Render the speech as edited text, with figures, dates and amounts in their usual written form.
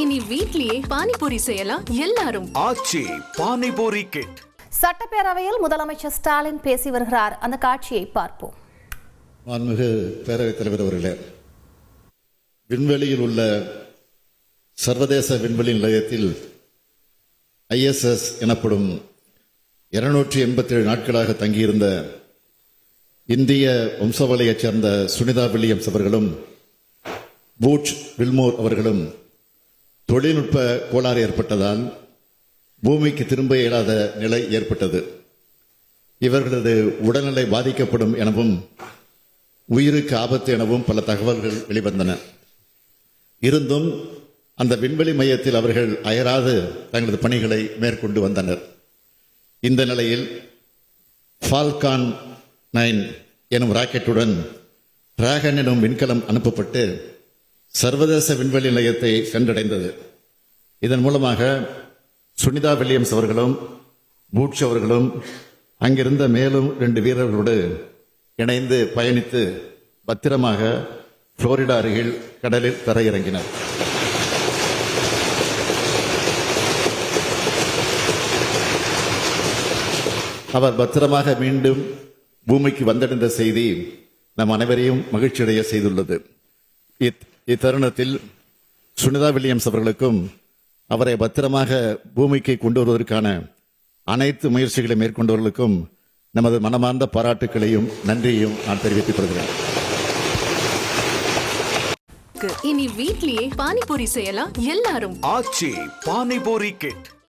இனி வீட்லயே பானிபூரி செய்யலாம் எல்லாரும். ஆச்சி பானிபூரி கிட். சட்டப்பேரவையில் முதலமைச்சர் ஸ்டாலின் பேசி வருகிறார். அந்த காட்சியை பார்ப்போம். மாண்புமிகு பேரவைத் தலைவர் அவர்களே, விண்வெளியில் உள்ள சர்வதேச விண்வெளி நிலையத்தில் ISS எனப்படும் 287 நாட்களாக தங்கியிருந்த இந்திய வம்சாவளியைச் சேர்ந்த சுனிதா வில்லியம்ஸ் அவர்களும் பூட்ச் வில்மோர் அவர்களும் தொழில்நுட்ப கோளாறு ஏற்பட்டதால் பூமிக்கு திரும்ப இயலாத நிலை ஏற்பட்டது. இவர்களது உடல்நிலை பாதிக்கப்படும் எனவும் உயிருக்கு ஆபத்து எனவும் பல தகவல்கள் வெளிவந்தன. இருந்தும் அந்த விண்வெளி மையத்தில் அவர்கள் அயராது தங்களது பணிகளை மேற்கொண்டு வந்தனர். இந்த நிலையில் ஃபால்கான் 9 எனும் ராக்கெட்டுடன் டிராகன் எனும் விண்கலம் அனுப்பப்பட்டு சர்வதேச விண்வெளி நிலையத்தை சென்றடைந்தது. இதன் மூலமாக சுனிதா வில்லியம்ஸ் அவர்களும் பூட்ச் அவர்களும் அங்கிருந்த மேலும் 2 வீரர்களோடு இணைந்து பயணித்து பத்திரமாக புளோரிடா அருகில் கடலில் தரையிறங்கினர். அவர் பத்திரமாக மீண்டும் பூமிக்கு வந்தடைந்த செய்தி நம் அனைவரையும் மகிழ்ச்சியடைய செய்துள்ளது. இத்தருணத்தில் சுனிதா வில்லியம்ஸ் அவர்களுக்கும் அவரை பத்திரமாக பூமிக்கு கொண்டு வருவதற்கான அனைத்து முயற்சிகளை மேற்கொண்டவர்களுக்கும் நமது மனமார்ந்த பாராட்டுக்களையும் நன்றியையும் நான் தெரிவித்துக் கொள்கிறேன். இனி வீட்லயே பானிபூரி செய்யலாம் எல்லாரும். ஆச்சி பானிபூரி கிட்.